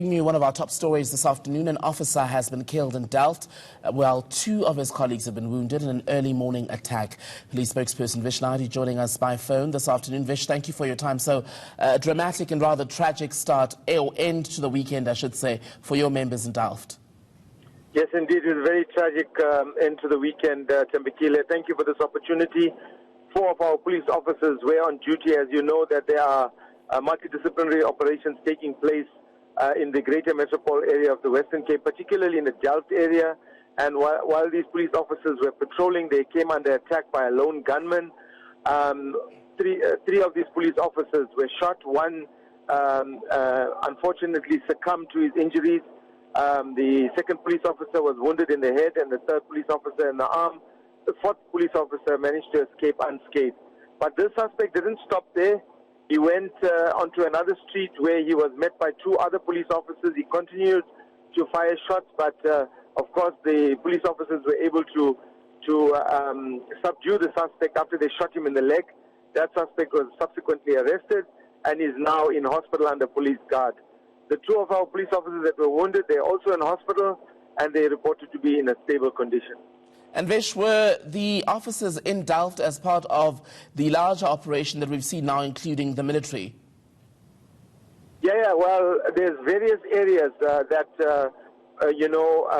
One of our top stories this afternoon, an officer has been killed in Delft, while two of his colleagues have been wounded in an early morning attack. Police spokesperson Vish Naidoo joining us by phone this afternoon. Vish, thank you for your time. So, a dramatic and rather tragic start, or end to the weekend, I should say, for your members in Delft. Yes, indeed. It was a very tragic end to the weekend, Tembekile. Thank you for this opportunity. 4 of our police officers were on duty. As you know, that there are multidisciplinary operations taking place in the greater metropole area of the Western Cape, particularly in the Delft area. And while these police officers were patrolling, they came under attack by a lone gunman. Three of these police officers were shot. One unfortunately succumbed to his injuries. The second police officer was wounded in the head, and the third police officer in the arm. The fourth police officer managed to escape unscathed. But this suspect didn't stop there. He went onto another street where he was met by 2 other police officers. He continued to fire shots, but of course the police officers were able to subdue the suspect after they shot him in the leg. That suspect was subsequently arrested and is now in hospital under police guard. The 2 of our police officers that were wounded, they're also in hospital, and they reported to be in a stable condition. And Vish, were the officers in Delft as part of the larger operation that we've seen now, including the military? Yeah. Well, there's various areas that,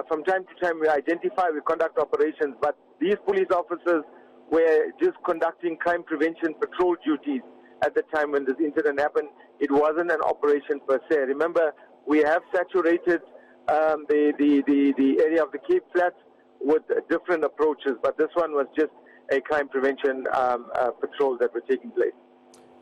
from time to time we identify, we conduct operations, but these police officers were just conducting crime prevention patrol duties at the time when this incident happened. It wasn't an operation per se. Remember, we have saturated the area of the Cape Flats with different approaches, but this one was just a crime prevention patrol that were taking place.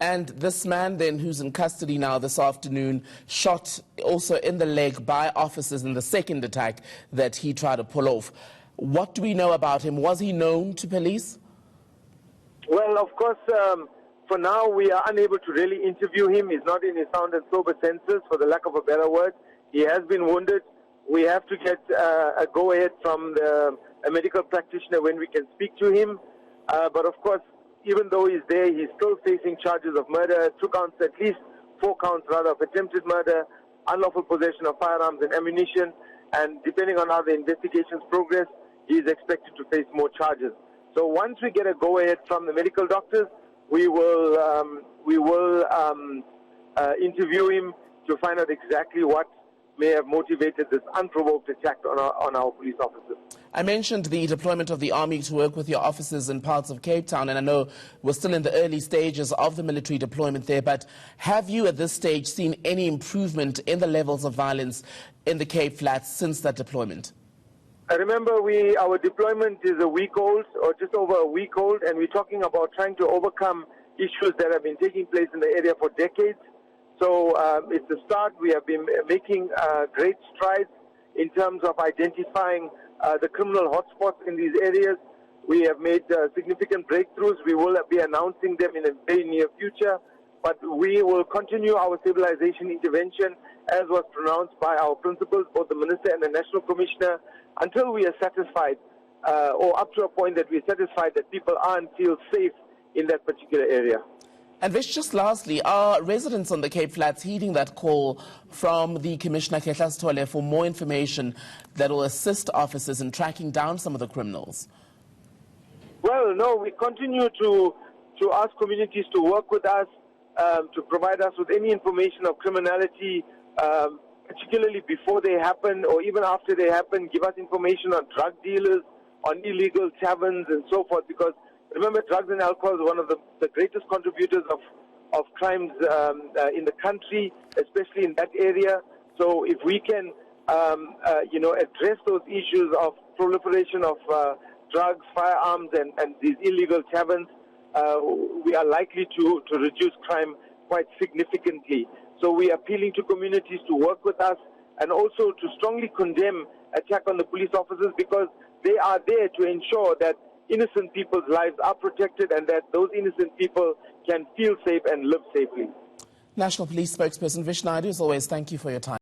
And this man then, who's in custody now this afternoon, shot also in the leg by officers in the second attack that he tried to pull off. What do we know about him? Was he known to police? Well, of course, for now we are unable to really interview him. He's not in his sound and sober senses, for the lack of a better word. He has been wounded. We have to get a go-ahead from a medical practitioner when we can speak to him. But of course, even though he's there, he's still facing charges of murder, 2 counts, at least 4 counts rather, of attempted murder, unlawful possession of firearms and ammunition. And depending on how the investigations progress, he is expected to face more charges. So once we get a go-ahead from the medical doctors, we will interview him to find out exactly what may have motivated this unprovoked attack on our police officers. I mentioned the deployment of the army to work with your officers in parts of Cape Town, and I know we're still in the early stages of the military deployment there, but have you at this stage seen any improvement in the levels of violence in the Cape Flats since that deployment? Remember, our deployment is a week old, or just over a week old, and we're talking about trying to overcome issues that have been taking place in the area for decades. So it's a start. We have been making great strides in terms of identifying the criminal hotspots in these areas. We have made significant breakthroughs. We will be announcing them in a very near future. But we will continue our stabilization intervention as was pronounced by our principals, both the Minister and the National Commissioner, until we are satisfied, or up to a point that we are satisfied that people are and feel safe in that particular area. And Vish, just lastly, are residents on the Cape Flats heeding that call from the Commissioner Kehlas Tole for more information that will assist officers in tracking down some of the criminals? Well, no, we continue to ask communities to work with us, to provide us with any information of criminality, particularly before they happen or even after they happen. Give us information on drug dealers, on illegal taverns and so forth, because remember, drugs and alcohol is one of the greatest contributors of crimes in the country, especially in that area. So if we can, address those issues of proliferation of drugs, firearms, and these illegal taverns, we are likely to reduce crime quite significantly. So we are appealing to communities to work with us and also to strongly condemn attack on the police officers, because they are there to ensure that innocent people's lives are protected and that those innocent people can feel safe and live safely. National Police spokesperson Vish Naidoo, as always, thank you for your time.